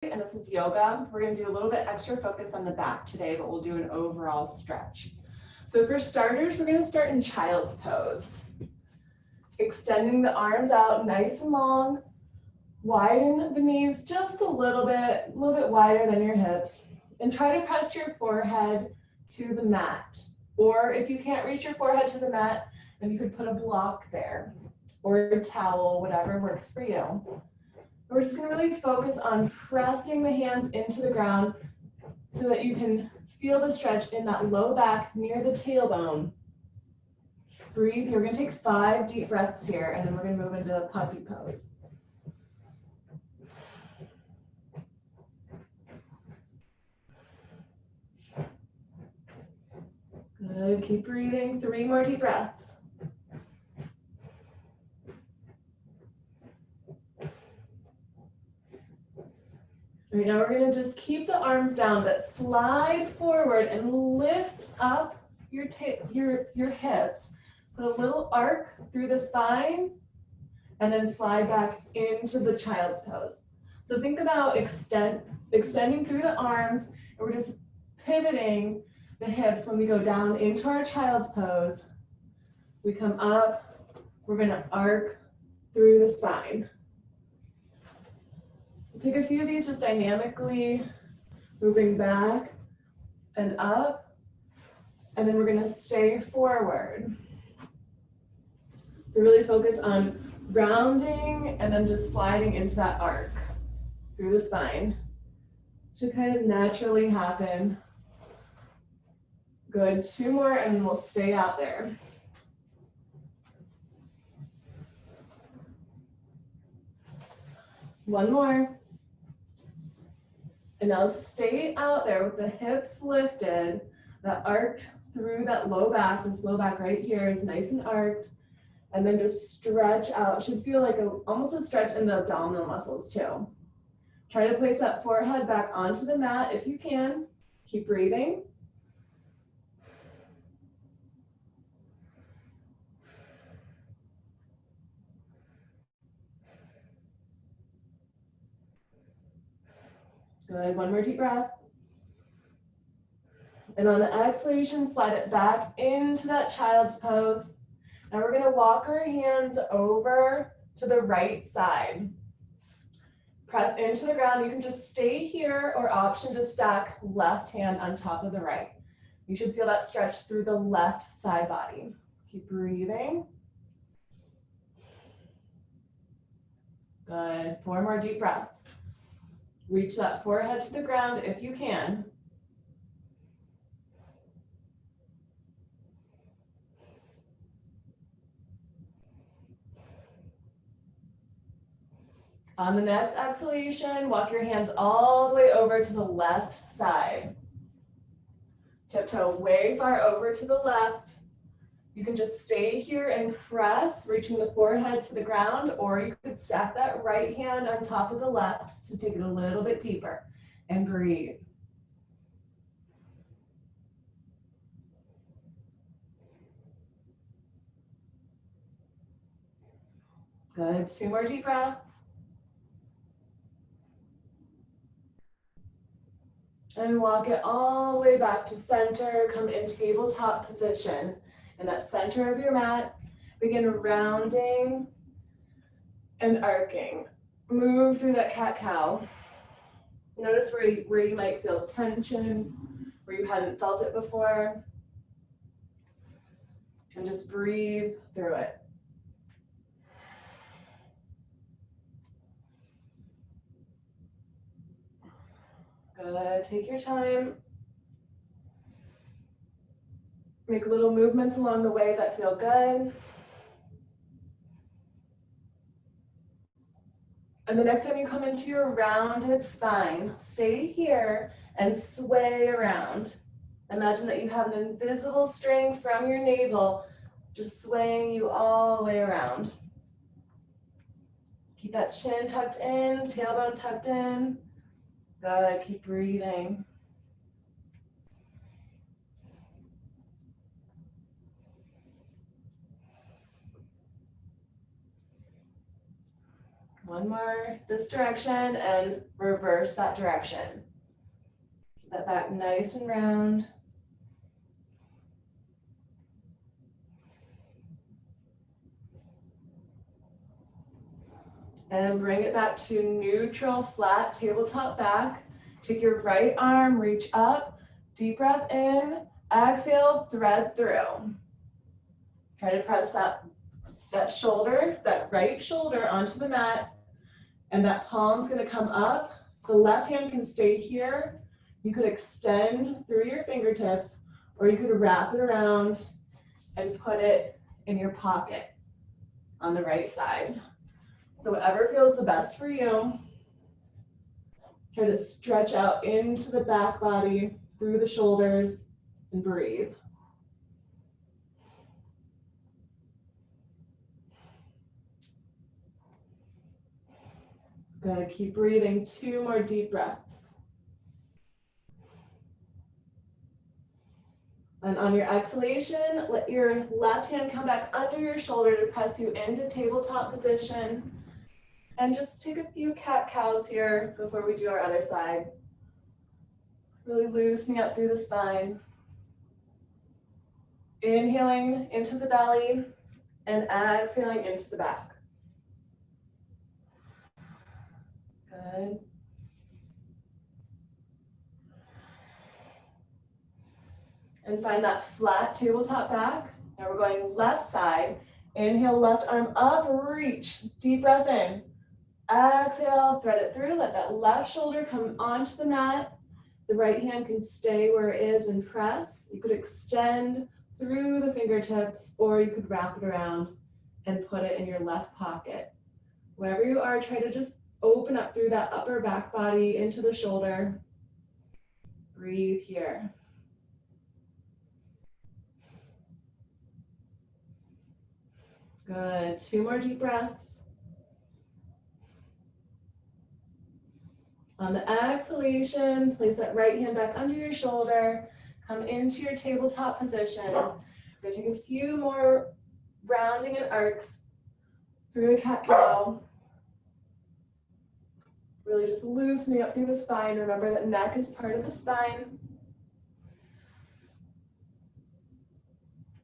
and this is yoga. We're going to do a little bit extra focus on the back today, but we'll do an overall stretch. So for starters, we're going to start in child's pose. Extending the arms out nice and long. Widen the knees just a little bit wider than your hips. And try to press your forehead to the mat. Or if you can't reach your forehead to the mat, then you could put a block there. Or a towel, whatever works for you. We're just going to really focus on pressing the hands into the ground so that you can feel the stretch in that low back near the tailbone. Breathe. You're going to take 5 deep breaths here, and then we're going to move into a puppy pose. Good. Keep breathing. 3 more deep breaths. Right now we're going to just keep the arms down, but slide forward and lift up your hips. Put a little arc through the spine, and then slide back into the child's pose. So think about extending through the arms, and we're just pivoting the hips when we go down into our child's pose. We come up, we're going to arc through the spine. Take a few of these just dynamically moving back and up, and then we're going to stay forward. So really focus on rounding and then just sliding into that arc through the spine. Should kind of naturally happen. Good, 2 more and we'll stay out there. One more. And now stay out there with the hips lifted, that arc through that low back. This low back right here is nice and arched. And then just stretch out. It should feel like almost a stretch in the abdominal muscles too. Try to place that forehead back onto the mat if you can. Keep breathing. Good, 1 more deep breath. And on the exhalation, slide it back into that child's pose. Now we're going to walk our hands over to the right side. Press into the ground. You can just stay here or option to stack left hand on top of the right. You should feel that stretch through the left side body. Keep breathing. Good. 4 more deep breaths. Reach that forehead to the ground if you can. On the next exhalation, walk your hands all the way over to the left side. Tiptoe way far over to the left. You can just stay here and press, reaching the forehead to the ground, or you could stack that right hand on top of the left to take it a little bit deeper. And breathe. Good, 2 more deep breaths. And walk it all the way back to center. Come in tabletop position. In that center of your mat, begin rounding and arcing. Move through that cat-cow. Notice where you might feel tension, where you hadn't felt it before. And just breathe through it. Good, take your time. Make little movements along the way that feel good. And the next time you come into your rounded spine, stay here and sway around. Imagine that you have an invisible string from your navel just swaying you all the way around. Keep that chin tucked in, tailbone tucked in. Good, keep breathing. One more this direction and reverse that direction. Keep that back nice and round. And bring it back to neutral, flat, tabletop back. Take your right arm, reach up, deep breath in, exhale, thread through. Try to press that shoulder, that right shoulder onto the mat, and that palm's gonna come up. The left hand can stay here. You could extend through your fingertips, or you could wrap it around and put it in your pocket on the right side. So whatever feels the best for you. Try to stretch out into the back body, through the shoulders, and breathe. Good, keep breathing. 2 more deep breaths. And on your exhalation, let your left hand come back under your shoulder to press you into tabletop position. And just take a few cat-cows here before we do our other side. Really loosening up through the spine. Inhaling into the belly and exhaling into the back. Good. And find that flat tabletop back. Now we're going left side. Inhale, left arm up, reach. Deep breath in. Exhale, thread it through. Let that left shoulder come onto the mat. The right hand can stay where it is and press. You could extend through the fingertips, or you could wrap it around and put it in your left pocket. Wherever you are, try to just open up through that upper back body into the shoulder. Breathe here. Good. 2 more deep breaths. On the exhalation, place that right hand back under your shoulder. Come into your tabletop position. We're going to take a few more rounding and arcs through the cat-cow. Really just loosening up through the spine. Remember that neck is part of the spine.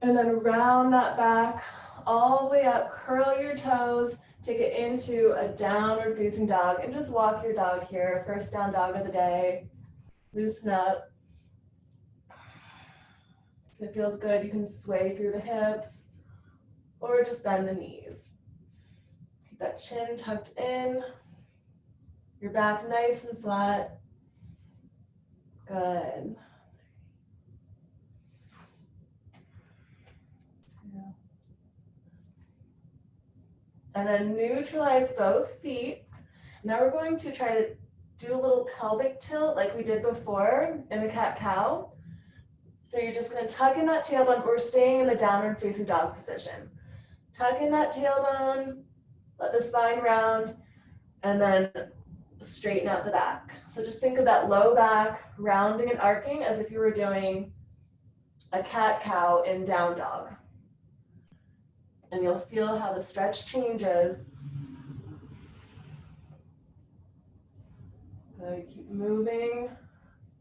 And then round that back all the way up. Curl your toes. Take it into a downward facing dog and just walk your dog here. First down dog of the day. Loosen up. If it feels good, you can sway through the hips or just bend the knees. Keep that chin tucked in. Your back nice and flat. Good. And then neutralize both feet. Now we're going to try to do a little pelvic tilt like we did before in the cat-cow. So you're just going to tuck in that tailbone. We're staying in the downward facing dog position. Tuck in that tailbone, let the spine round, and then straighten out the back. So just think of that low back rounding and arcing as if you were doing a cat-cow in down dog. And you'll feel how the stretch changes. Good. Keep moving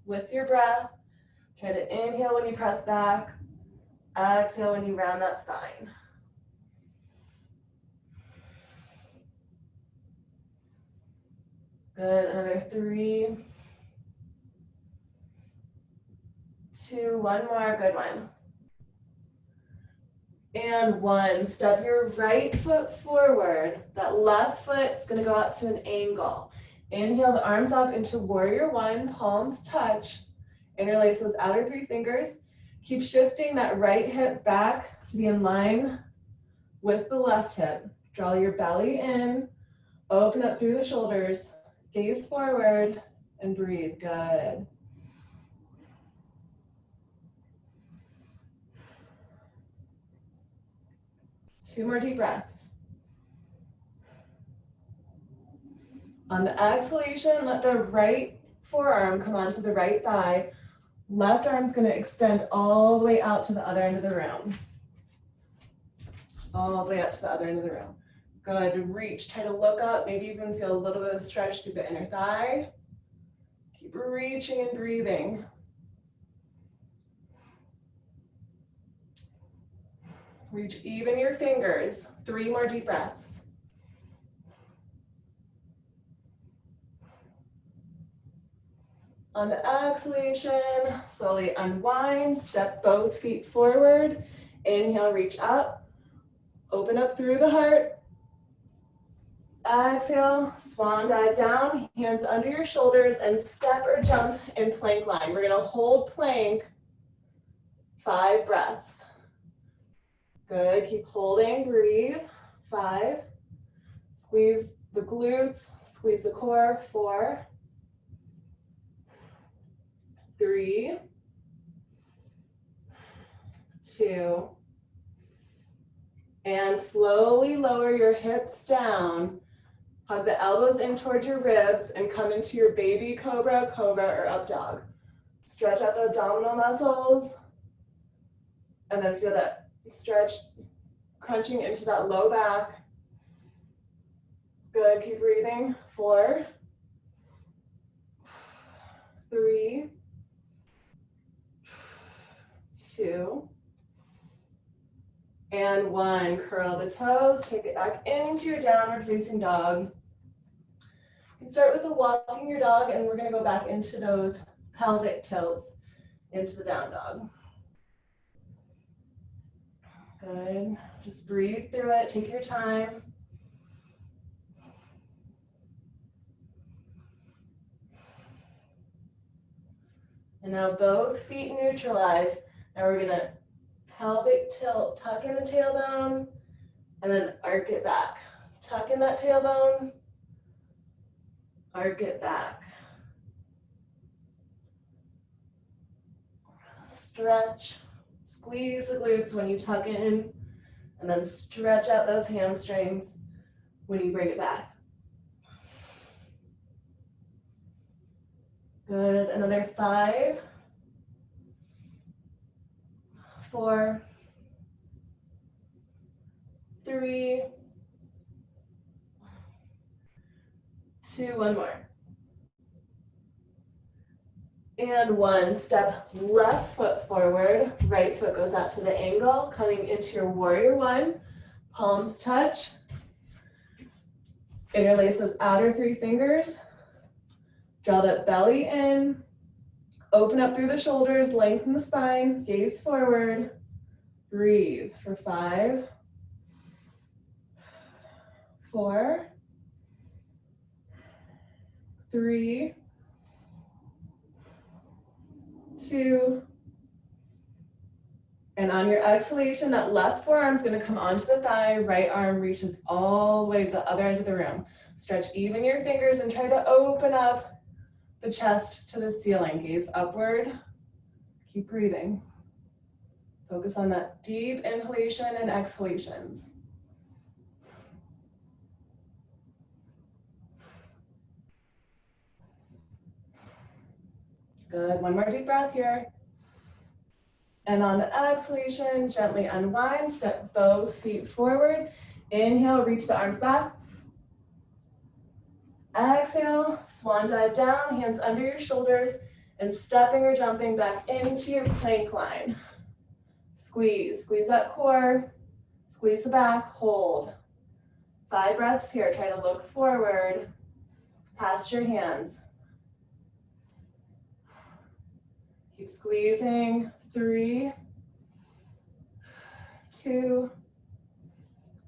with your breath. Try to inhale when you press back. Exhale when you round that spine. Good. Another 3, 2, 1 more. Good one. And 1, step your right foot forward. That left foot's gonna go out to an angle. Inhale the arms up into warrior 1, palms touch. Interlace those outer 3 fingers. Keep shifting that right hip back to be in line with the left hip. Draw your belly in, open up through the shoulders, gaze forward, and breathe. Good. Two more deep breaths. On the exhalation, let the right forearm come onto the right thigh. Left arm's going to extend all the way out to the other end of the room. All the way out to the other end of the room. Good, reach, try to look up, maybe even feel a little bit of stretch through the inner thigh. Keep reaching and breathing. Reach even your fingers. 3 more deep breaths. On the exhalation, slowly unwind, step both feet forward. Inhale, reach up. Open up through the heart. Exhale, swan dive down, hands under your shoulders, and step or jump in plank line. We're gonna hold plank, 5 breaths. Good, keep holding, breathe, 5. Squeeze the glutes, squeeze the core, 4. 3, 2, and slowly lower your hips down. Hug the elbows in towards your ribs and come into your baby cobra, cobra, or up dog. Stretch out the abdominal muscles and then feel that stretch crunching into that low back. Good, keep breathing. 4, 3, 2, and 1. Curl the toes, take it back into your downward facing dog. You can start with walking your dog, and we're gonna go back into those pelvic tilts into the down dog. Good, just breathe through it, take your time. And now both feet neutralize. Now we're gonna pelvic tilt, tuck in the tailbone, and then arc it back. Tuck in that tailbone, arc it back. Stretch, squeeze the glutes when you tuck in, and then stretch out those hamstrings when you bring it back. Good, another 5, 4, 3, 2, 1 more. And 1, step left foot forward, right foot goes out to the angle, coming into your warrior 1, palms touch. Interlace those outer 3 fingers. Draw that belly in, open up through the shoulders, lengthen the spine, gaze forward, breathe for 5, 4, 3, 2, and on your exhalation, that left forearm is going to come onto the thigh, right arm reaches all the way to the other end of the room. Stretch even your fingers and try to open up the chest to the ceiling. Gaze upward. Keep breathing. Focus on that deep inhalation and exhalations. Good. 1 more deep breath here. And on the exhalation, gently unwind. Step both feet forward. Inhale, reach the arms back. Exhale, swan dive down, hands under your shoulders, and stepping or jumping back into your plank line. Squeeze, squeeze that core, squeeze the back, hold. 5 breaths here, try to look forward, past your hands. Keep squeezing, 3, 2,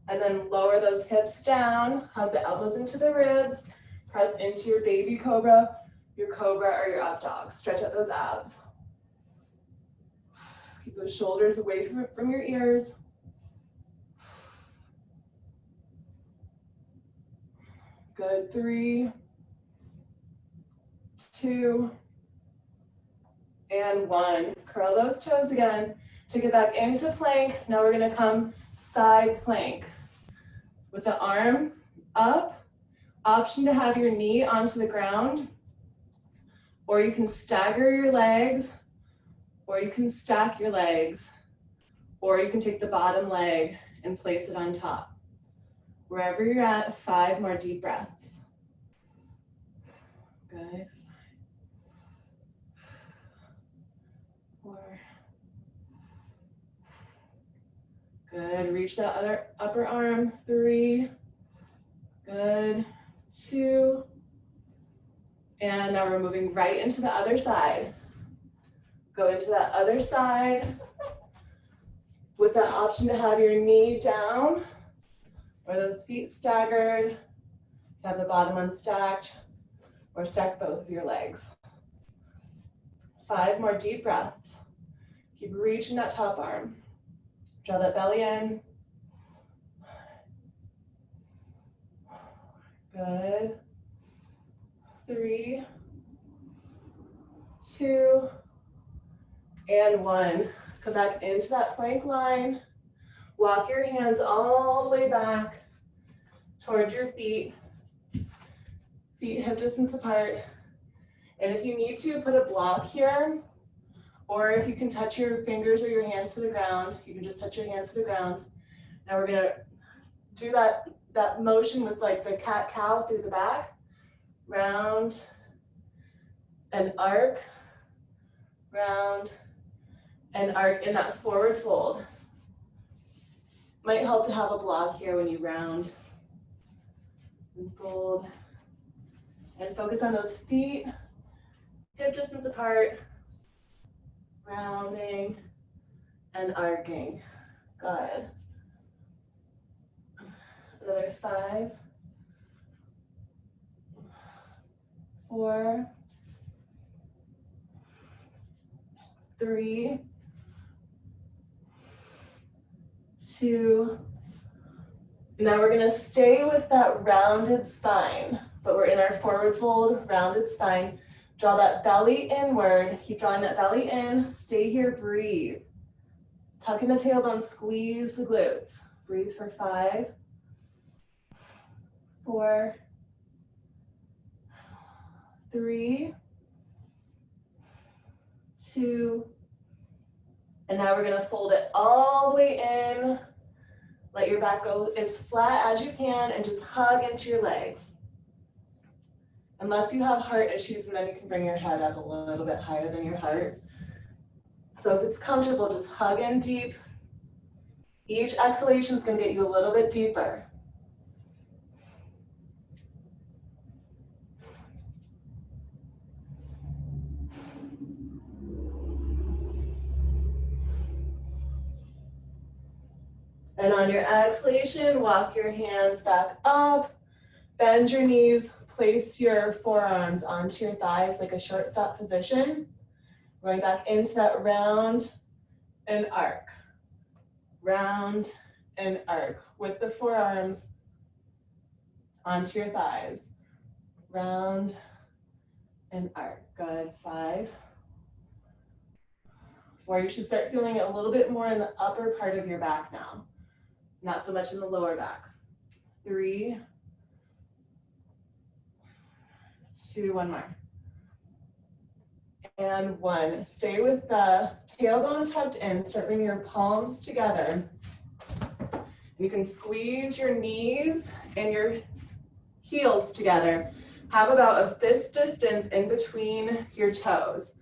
and then lower those hips down, hug the elbows into the ribs, press into your baby cobra, or your up dog. Stretch out those abs. Keep those shoulders away from your ears. Good, 3, 2, and 1. Curl those toes again. Take it back into plank. Now we're gonna come side plank. With the arm up, option to have your knee onto the ground, or you can stagger your legs, or you can stack your legs, or you can take the bottom leg and place it on top. Wherever you're at, 5 more deep breaths. Good. 4. Good. Reach that other upper arm. 3. Good. 2. And now we're moving right into the other side. Go into that other side with the option to have your knee down or those feet staggered. Have the bottom unstacked or stack both of your legs. 5 more deep breaths. Keep reaching that top arm. Draw that belly in. Good. 3, 2, and 1. Come back into that plank line. Walk your hands all the way back toward your feet. Feet hip distance apart. And if you need to, put a block here. Or if you can touch your fingers or your hands to the ground, you can just touch your hands to the ground. Now we're gonna do that motion with like the cat-cow through the back. Round and arc, round and arc in that forward fold. Might help to have a block here when you round and fold. And focus on those feet, hip distance apart, rounding and arcing. Good. Another 5, 4, 3, 2. Now we're gonna stay with that rounded spine, but we're in our forward fold, rounded spine. Draw that belly inward, keep drawing that belly in, stay here, breathe. Tuck in the tailbone, squeeze the glutes. Breathe for 5, 4, 3, 2, and now we're gonna fold it all the way in. Let your back go as flat as you can and just hug into your legs. Unless you have heart issues, and then you can bring your head up a little bit higher than your heart. So if it's comfortable, just hug in deep. Each exhalation is gonna get you a little bit deeper. And on your exhalation, walk your hands back up, bend your knees, place your forearms onto your thighs like a shortstop position. Going back into that round and arc. Round and arc with the forearms onto your thighs. Round and arc. Good. 5, 4. You should start feeling it a little bit more in the upper part of your back now. Not so much in the lower back. 3, 2, 1 more. And 1. Stay with the tailbone tucked in. Start bringing your palms together. You can squeeze your knees and your heels together. Have about a fist distance in between your toes.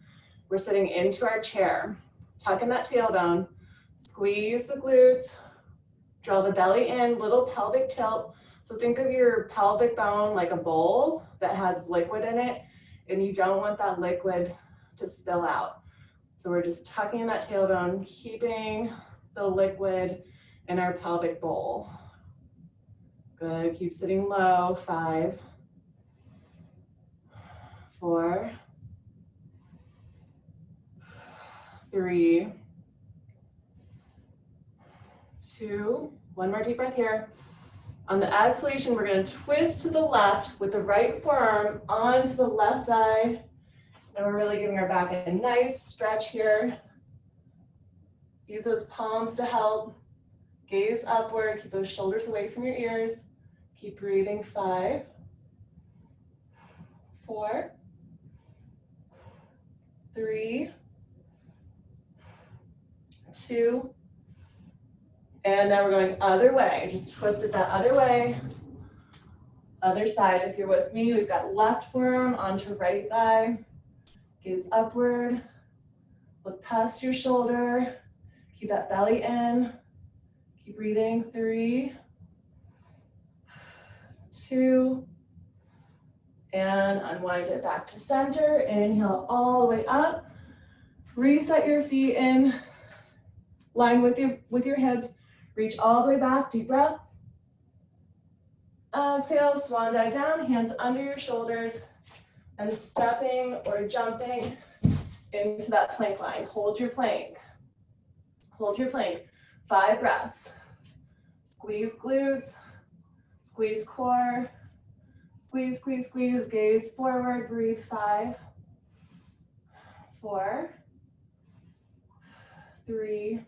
We're sitting into our chair. Tuck in that tailbone. Squeeze the glutes. Draw the belly in, little pelvic tilt. So think of your pelvic bone like a bowl that has liquid in it, and you don't want that liquid to spill out. So we're just tucking in that tailbone, keeping the liquid in our pelvic bowl. Good, keep sitting low. 5, 4, 3, 2, 1 more deep breath here. On the exhalation, we're going to twist to the left with the right forearm onto the left thigh. And we're really giving our back a nice stretch here. Use those palms to help. Gaze upward, keep those shoulders away from your ears. Keep breathing. 5, 4, 3, 2, And now we're going other way. Just twist it that other way. Other side. If you're with me, we've got left forearm onto right thigh. Gaze upward. Look past your shoulder. Keep that belly in. Keep breathing. 3, 2, and unwind it back to center. Inhale all the way up. Reset your feet in line with your hips. Reach all the way back. Deep breath. Exhale, swan dive down, hands under your shoulders, and stepping or jumping into that plank line. Hold your plank. Hold your plank. 5 breaths. Squeeze glutes, squeeze core, squeeze, squeeze, squeeze, gaze forward, breathe. 5, 4, 3,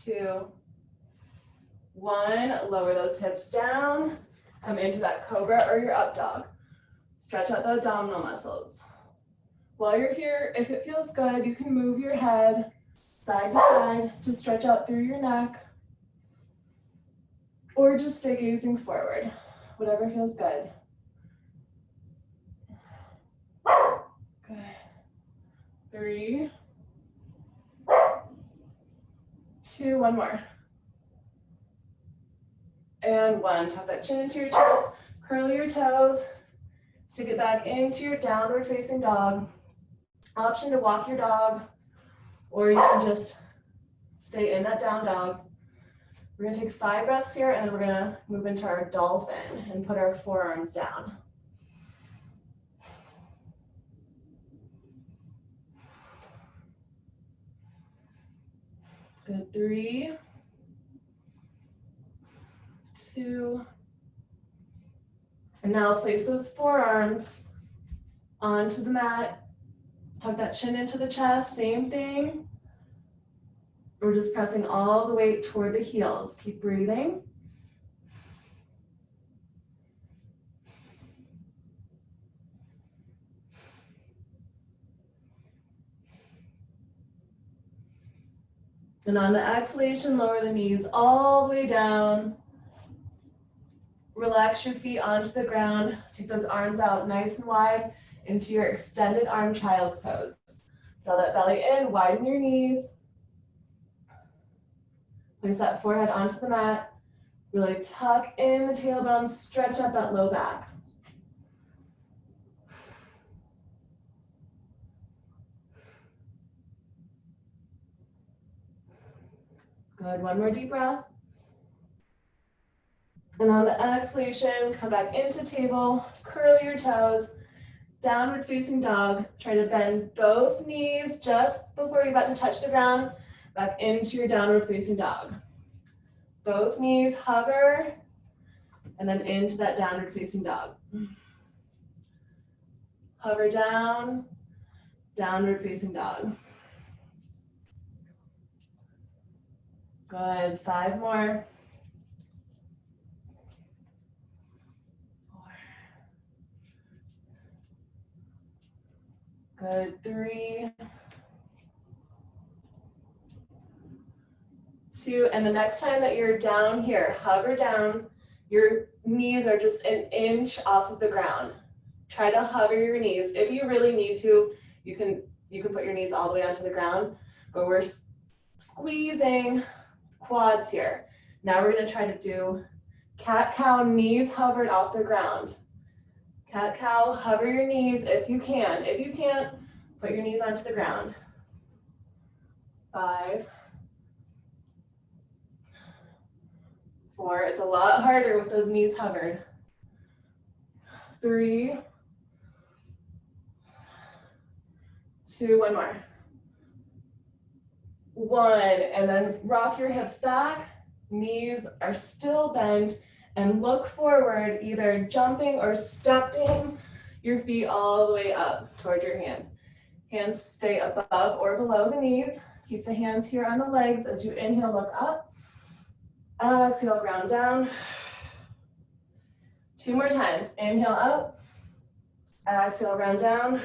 2, 1. Lower those hips down. Come into that cobra or your up dog. Stretch out the abdominal muscles. While you're here, if it feels good, you can move your head side to side to stretch out through your neck, or just stay gazing forward, whatever feels good. Good. 3, 2, 1 more. And 1. Tuck that chin into your chest, curl your toes, take it back into your downward facing dog. Option to walk your dog, or you can just stay in that down dog. We're gonna take 5 breaths here, and then we're gonna move into our dolphin and put our forearms down. Good. 3, 2, and now place those forearms onto the mat. Tuck that chin into the chest, same thing. We're just pressing all the weight toward the heels. Keep breathing. And on the exhalation, lower the knees all the way down. Relax your feet onto the ground. Take those arms out nice and wide into your extended arm child's pose. Draw that belly in, widen your knees. Place that forehead onto the mat. Really tuck in the tailbone, stretch out that low back. Good, 1 more deep breath. And on the exhalation, come back into table, curl your toes, downward facing dog. Try to bend both knees just before you're about to touch the ground, back into your downward facing dog. Both knees hover, and then into that downward facing dog. Hover down, downward facing dog. Good, 5 more. 4. Good, 3, 2, and the next time that you're down here, hover down. Your knees are just an inch off of the ground. Try to hover your knees. If you really need to, you can put your knees all the way onto the ground, but we're squeezing quads here. Now we're gonna try to do cat-cow, knees hovered off the ground. Cat-cow, hover your knees if you can. If you can't, put your knees onto the ground. 5, 4, it's a lot harder with those knees hovered. 3, 2, 1 more. 1, and then rock your hips back, knees are still bent, and look forward, either jumping or stepping your feet all the way up toward your hands. Hands stay above or below the knees. Keep the hands here on the legs as you inhale, look up. Exhale, round down. 2 more times. Inhale up. Exhale, round down.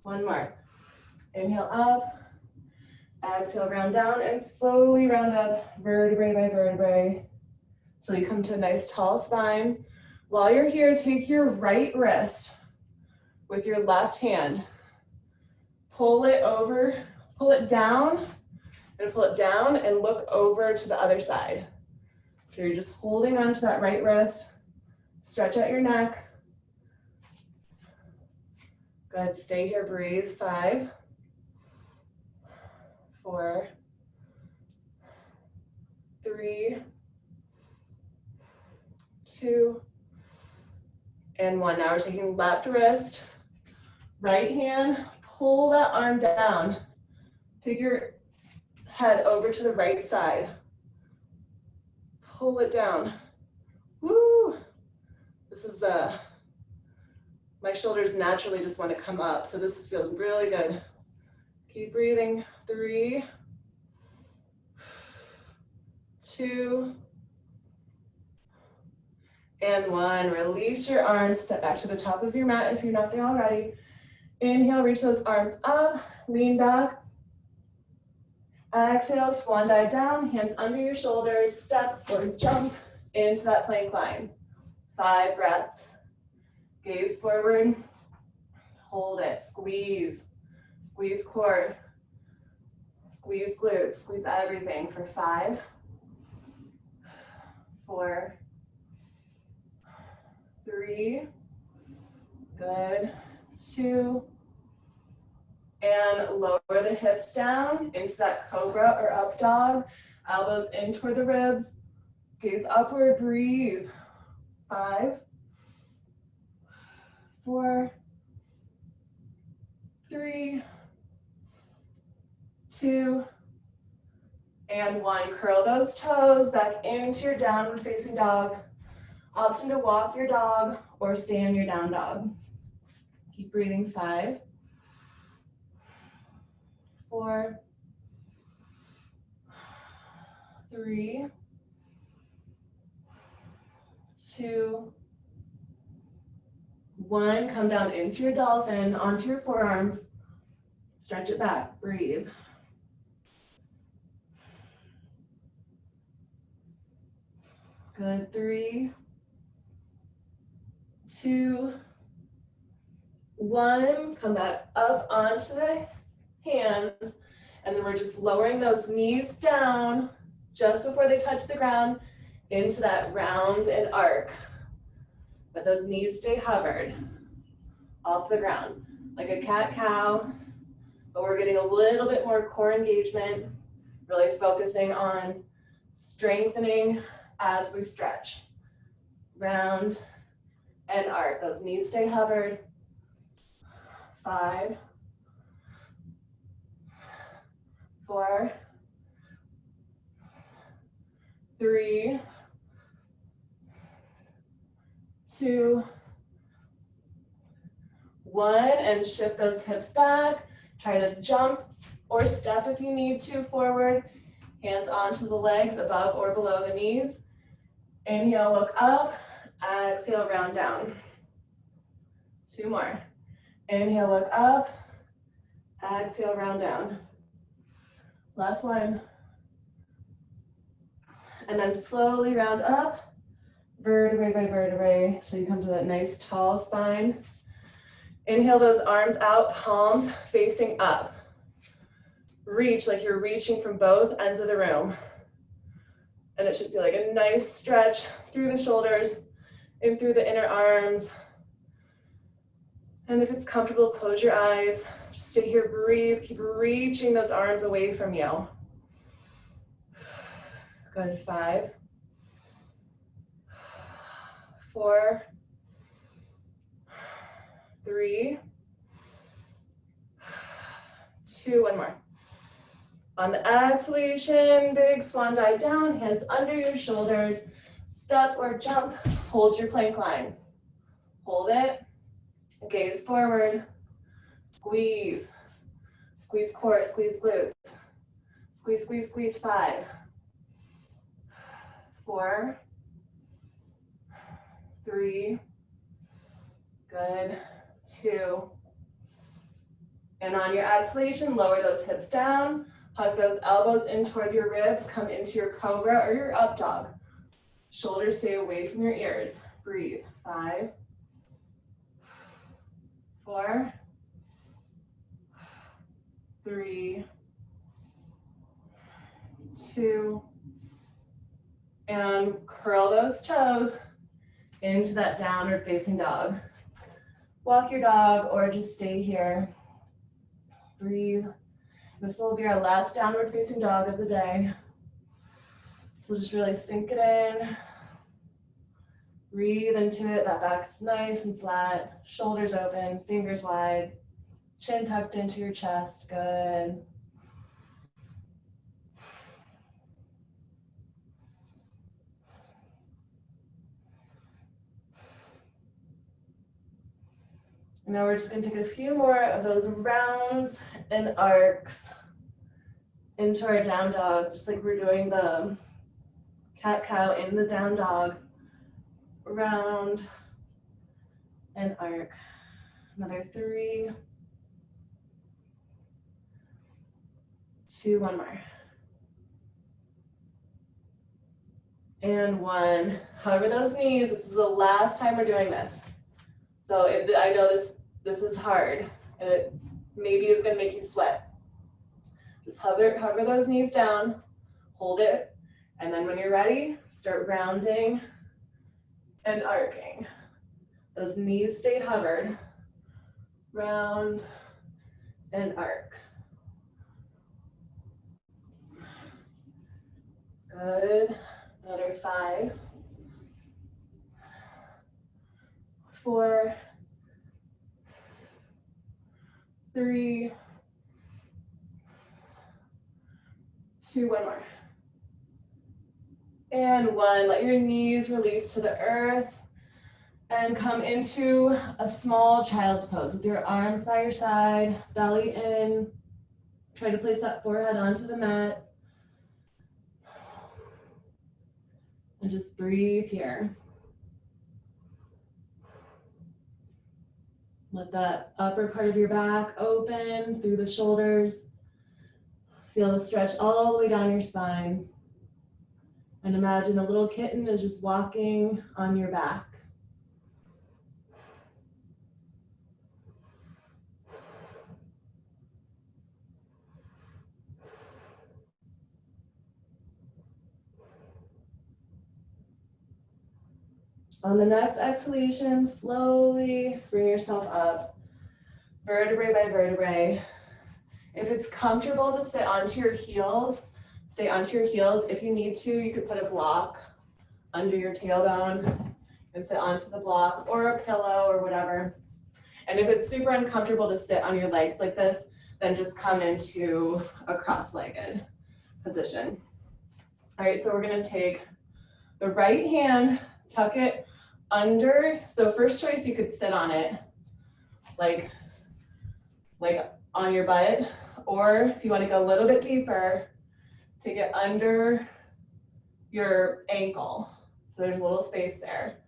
1 more. Inhale up. Exhale, round down and slowly round up vertebrae by vertebrae till you come to a nice tall spine. While you're here, take your right wrist with your left hand. Pull it over, pull it down, and pull it down and look over to the other side. So you're just holding onto that right wrist. Stretch out your neck. Good, stay here, breathe. 5, 4, 3, 2, and 1. Now we're taking left wrist, right hand, pull that arm down. Take your head over to the right side. Pull it down. Woo! This is my shoulders naturally just want to come up, so this feels really good. Keep breathing. 3, 2, and 1. Release your arms, step back to the top of your mat if you're not there already. Inhale, reach those arms up, lean back. Exhale, swan dive down, hands under your shoulders, step or jump into that plank line. 5 breaths. Gaze forward, hold it, squeeze, squeeze core, squeeze glutes, squeeze everything for 5, 4, 3, good, 2, and lower the hips down into that cobra or up dog, elbows in toward the ribs, gaze upward, breathe, 5, 4, 3, 2, and 1. Curl those toes back into your downward facing dog. Option to walk your dog or stay in your down dog. Keep breathing. 5, 4, 3, 2, 1. Come down into your dolphin, onto your forearms. Stretch it back, breathe. Good, 3, 2, 1. Come back up onto the hands, and then we're just lowering those knees down just before they touch the ground into that round and arc. Let those knees stay hovered off the ground, like a cat-cow, but we're getting a little bit more core engagement, really focusing on strengthening as we stretch. Round and arc, those knees stay hovered. 5, 4, 3, 2, 1, and shift those hips back. Try to jump or step if you need to forward. Hands onto the legs above or below the knees. Inhale, look up. Exhale, round down. 2 more. Inhale, look up. Exhale, round down. Last one. And then slowly round up, vertebrae by vertebrae, till you come to that nice tall spine. Inhale those arms out, palms facing up. Reach like you're reaching from both ends of the room. And it should feel like a nice stretch through the shoulders, in through the inner arms. And if it's comfortable, close your eyes. Just stay here, breathe, keep reaching those arms away from you. Good, 5, 4, 3, 2, 1 more. On the exhalation, big swan dive down, hands under your shoulders, step or jump, hold your plank line. Hold it, gaze forward, squeeze, squeeze core, squeeze glutes, squeeze, squeeze, squeeze. 5, 4, 3, good, 2, and on your exhalation, lower those hips down, Hug those elbows in toward your ribs. Come into your cobra or your up dog. Shoulders stay away from your ears. Breathe. 5, 4, 3, 2, and curl those toes into that downward facing dog. Walk your dog or just stay here. Breathe. This will be our last downward facing dog of the day. So just really sink it in. Breathe into it. That back is nice and flat. Shoulders open, fingers wide. Chin tucked into your chest. Good. Now we're just going to take a few more of those rounds and arcs into our down dog, just like we're doing the cat-cow in the down dog. Round and arc. Another 3, 2, one more. And 1. Hover those knees. This is the last time we're doing this. So I know this is hard, and it maybe is going to make you sweat. Just hover those knees down, hold it, and then when you're ready, start rounding and arcing. Those knees stay hovered. Round and arc. Good. Another 5, 4, 3, 2, one more. And 1, let your knees release to the earth and come into a small child's pose with your arms by your side, belly in. Try to place that forehead onto the mat. And just breathe here. Let that upper part of your back open through the shoulders. Feel the stretch all the way down your spine. And imagine a little kitten is just walking on your back. On the next exhalation, slowly bring yourself up, vertebrae by vertebrae. If it's comfortable to sit onto your heels, stay onto your heels. If you need to, you could put a block under your tailbone and sit onto the block, or a pillow or whatever. And if it's super uncomfortable to sit on your legs like this, then just come into a cross-legged position. All right, so we're gonna take the right hand, tuck it under. So first choice, you could sit on it, like on your butt, or if you want to go a little bit deeper, take it under your ankle. So there's a little space there.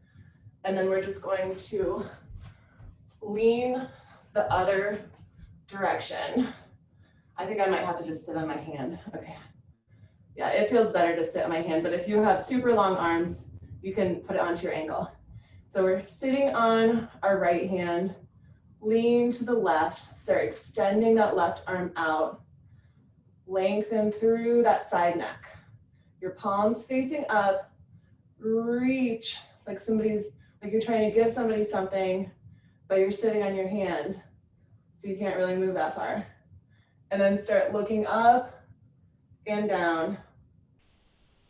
And then we're just going to lean the other direction. I think I might have to just sit on my hand. Okay. Yeah, it feels better to sit on my hand, but if you have super long arms, you can put it onto your ankle. So we're sitting on our right hand, lean to the left, start extending that left arm out, lengthen through that side neck. Your palms facing up, reach like you're trying to give somebody something, but you're sitting on your hand, so you can't really move that far. And then start looking up and down,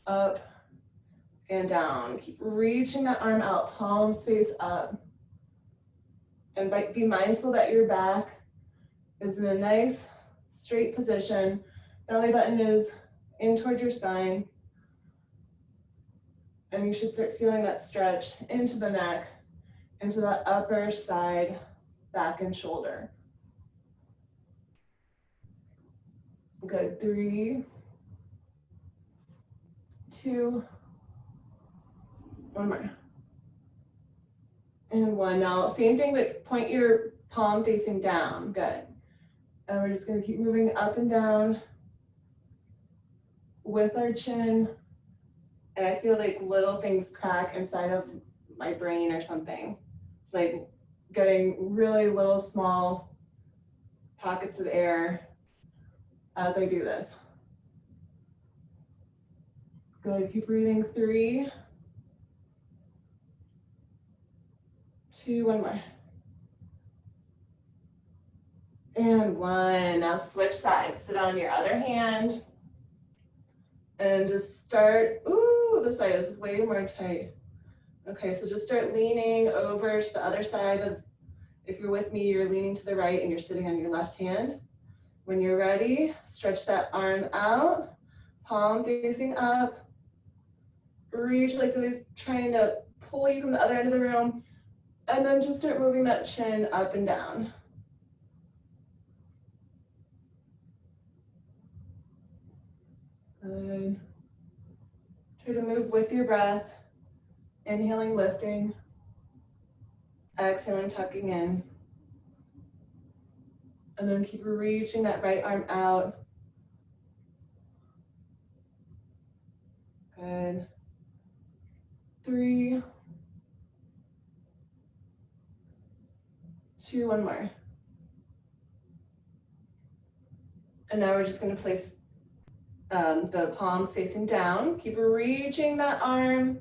up and down. Keep reaching that arm out, palms face up. And be mindful that your back is in a nice straight position. Belly button is in towards your spine. And you should start feeling that stretch into the neck, into that upper side, back and shoulder. Good. 3, 2, one more. And 1. Now, same thing, but point your palm facing down. Good. And we're just going to keep moving up and down with our chin, and I feel like little things crack inside of my brain or something. It's like getting really little small pockets of air as I do this. Good, keep breathing. 3, 2, 1 more. And 1, now switch sides. Sit on your other hand and just start, ooh, this side is way more tight. Okay, so just start leaning over to the other side of, if you're with me, you're leaning to the right and you're sitting on your left hand. When you're ready, stretch that arm out, palm facing up, reach like somebody's trying to pull you from the other end of the room, and then just start moving that chin up and down. Good. Try to move with your breath. Inhaling, lifting. Exhaling, tucking in. And then keep reaching that right arm out. Good. 3, 2, 1 more. And now we're just going to place the palms facing down. Keep reaching that arm.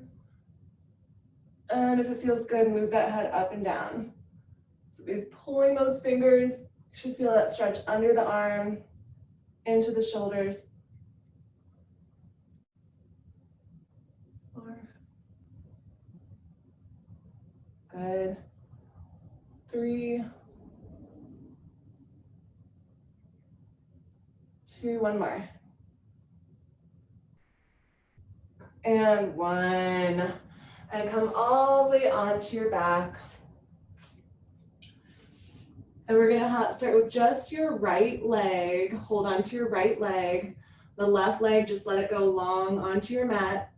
And if it feels good, move that head up and down. So he's pulling those fingers. You should feel that stretch under the arm, into the shoulders. 4. Good. 3, 2, 1 more. And 1. And come all the way onto your back. And we're gonna start with just your right leg. Hold on to your right leg. The left leg, just let it go long onto your mat.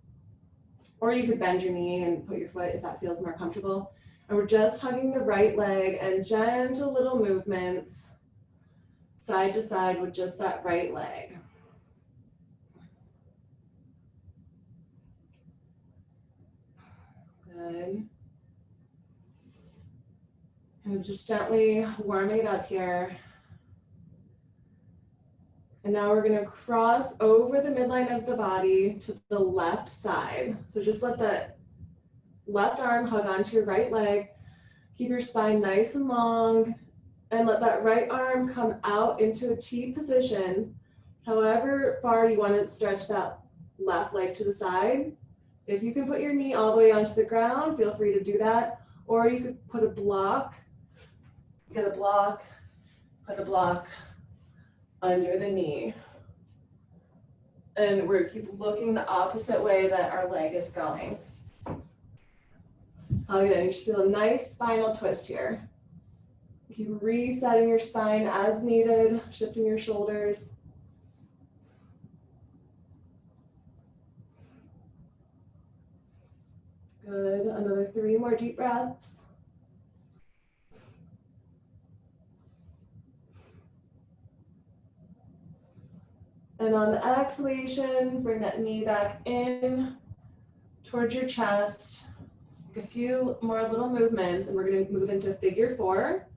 Or you could bend your knee and put your foot if that feels more comfortable. And we're just hugging the right leg and gentle little movements side to side with just that right leg. Good. And just gently warming it up here. And now we're gonna cross over the midline of the body to the left side. So just let that left arm hug onto your right leg. Keep your spine nice and long. And let that right arm come out into a T position. However far you want to stretch that left leg to the side. If you can put your knee all the way onto the ground, feel free to do that. Or you could put a block, get a block, put a block under the knee. And we're keep looking the opposite way that our leg is going. Again, you should feel a nice spinal twist here. Keep resetting your spine as needed, shifting your shoulders. Good, another 3 more deep breaths. And on the exhalation, bring that knee back in towards your chest. A few more little movements, and we're going to move into figure 4.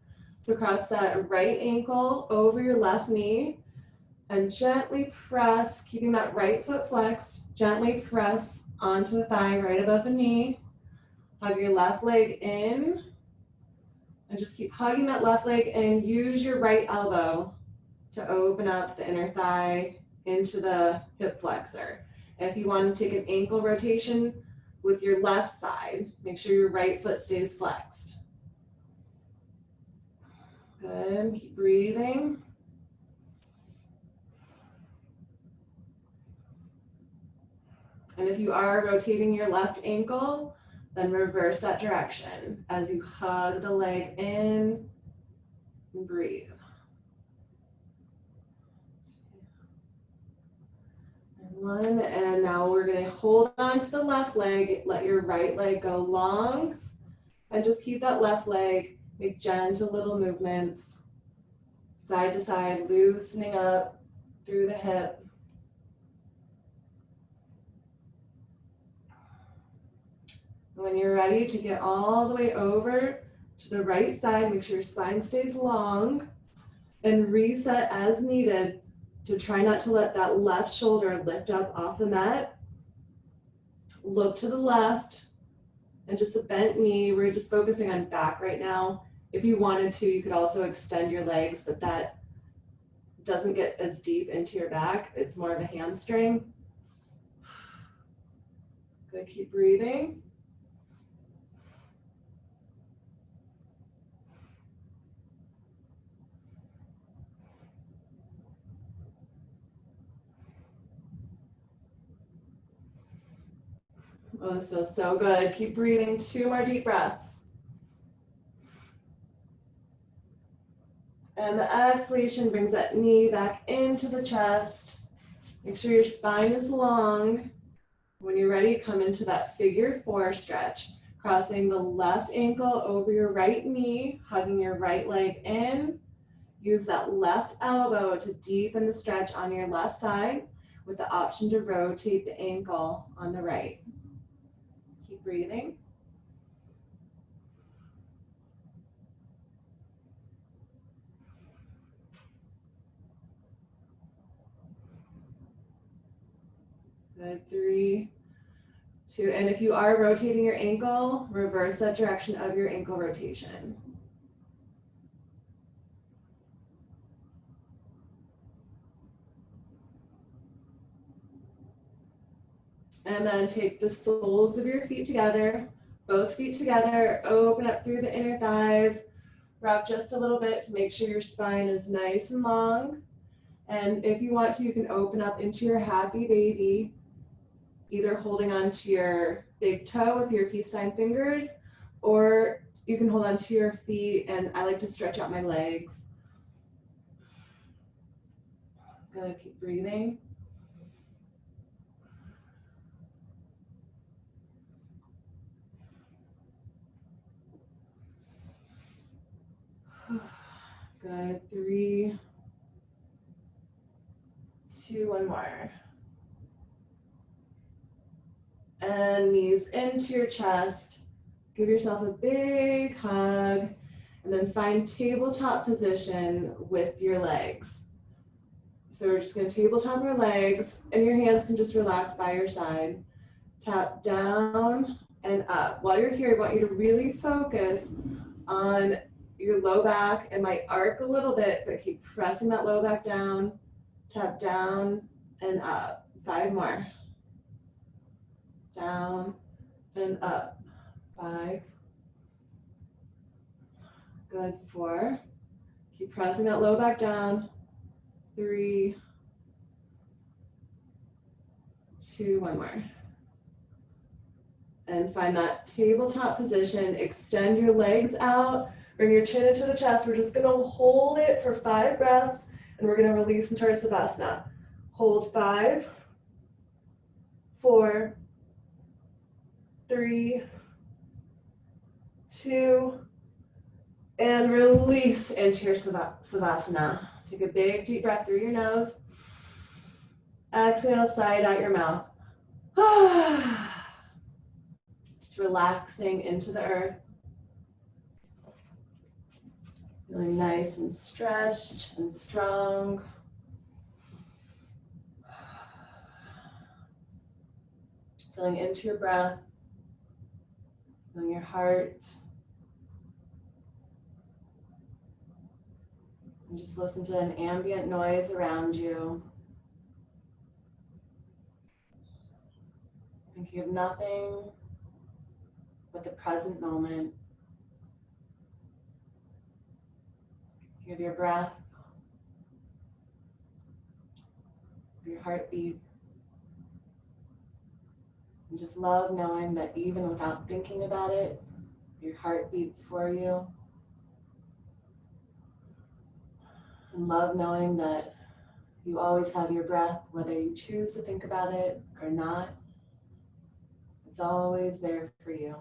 So cross that right ankle over your left knee and gently press, keeping that right foot flexed, gently press onto the thigh right above the knee. Hug your left leg in and just keep hugging that left leg and use your right elbow to open up the inner thigh into the hip flexor. If you want to take an ankle rotation with your left side, make sure your right foot stays flexed. Good, keep breathing. And if you are rotating your left ankle, then reverse that direction as you hug the leg in and breathe. And 1, and now we're going to hold on to the left leg, let your right leg go long, and just keep that left leg. Make gentle little movements, side to side, loosening up through the hip. When you're ready to get all the way over to the right side, make sure your spine stays long and reset as needed to try not to let that left shoulder lift up off the mat. Look to the left and just a bent knee. We're just focusing on back right now. If you wanted to, you could also extend your legs, but that doesn't get as deep into your back. It's more of a hamstring. Good, keep breathing. Oh, this feels so good. Keep breathing, 2 more deep breaths. And the exhalation brings that knee back into the chest. Make sure your spine is long. When you're ready, come into that figure 4 stretch, crossing the left ankle over your right knee, hugging your right leg in. Use that left elbow to deepen the stretch on your left side with the option to rotate the ankle on the right. Keep breathing. Good, 3, 2, and if you are rotating your ankle, reverse that direction of your ankle rotation. And then take the soles of your feet together, both feet together, open up through the inner thighs, rock just a little bit to make sure your spine is nice and long. And if you want to, you can open up into your happy baby, either holding on to your big toe with your peace sign fingers, or you can hold on to your feet, and I like to stretch out my legs. Good, keep breathing. Good, 3, 2, 1 more. And knees into your chest. Give yourself a big hug, and then find tabletop position with your legs. So we're just going to tabletop our legs, and your hands can just relax by your side. Tap down and up. While you're here, I want you to really focus on your low back. It might arc a little bit, but keep pressing that low back down. Tap down and up. 5 more. Down and up. 5. Good, 4. Keep pressing that low back down. 3, 2, 1 more. And find that tabletop position. Extend your legs out. Bring your chin into the chest. We're just gonna hold it for 5 breaths, and we're gonna release into our Savasana. Hold 5, 4, 3, 2, and release into your Savasana. Take a big deep breath through your nose. Exhale, sigh out your mouth. Just relaxing into the earth. Feeling nice and stretched and strong. Feeling into your breath. Feeling your heart. And just listen to an ambient noise around you. Thinking of nothing but the present moment. Think of your breath, your heartbeat. And just love knowing that even without thinking about it, your heart beats for you. And love knowing that you always have your breath, whether you choose to think about it or not. It's always there for you.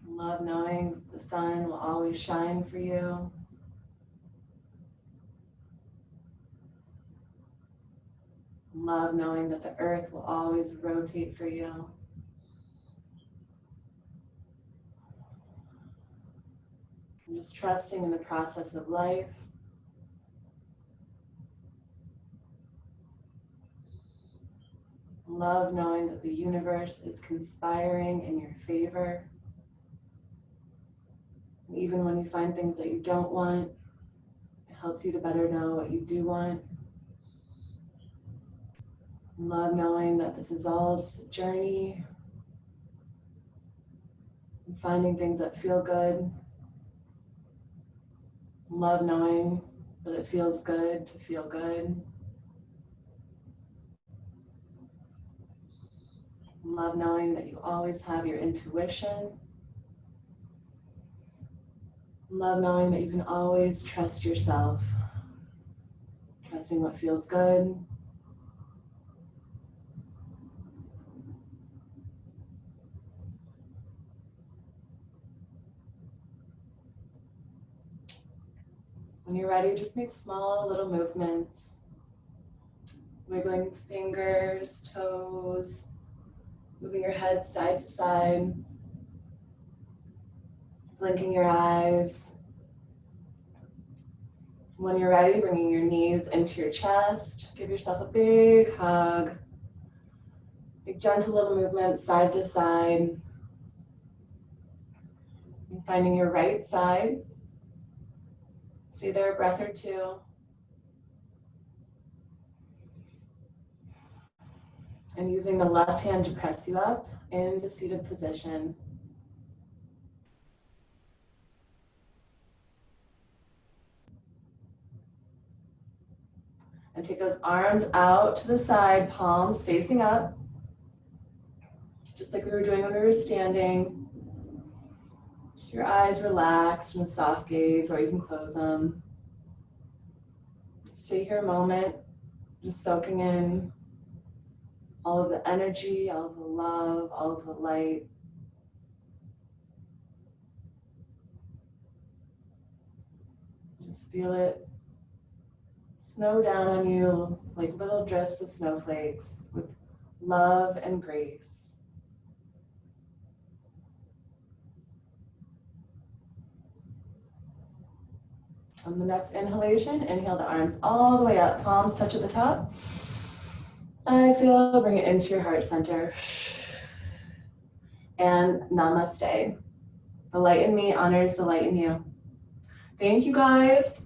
Love knowing the sun will always shine for you. Love knowing that the earth will always rotate for you. And just trusting in the process of life. Love knowing that the universe is conspiring in your favor. And even when you find things that you don't want, it helps you to better know what you do want. Love knowing that this is all just a journey. And finding things that feel good. Love knowing that it feels good to feel good. Love knowing that you always have your intuition. Love knowing that you can always trust yourself. Trusting what feels good. When you're ready, just make small little movements. Wiggling fingers, toes, moving your head side to side, blinking your eyes. When you're ready, bringing your knees into your chest, give yourself a big hug. Make gentle little movements side to side. And finding your right side. Stay there a breath or two. And using the left hand to press you up in the seated position. And take those arms out to the side, palms facing up. Just like we were doing when we were standing. Just your eyes relaxed in a soft gaze, or you can close them. Stay here a moment, just soaking in all of the energy, all of the love, all of the light. Just feel it snow down on you like little drifts of snowflakes with love and grace. On the next inhalation, inhale the arms all the way up, palms touch at the top. Exhale, bring it into your heart center. And namaste. The light in me honors the light in you. Thank you guys.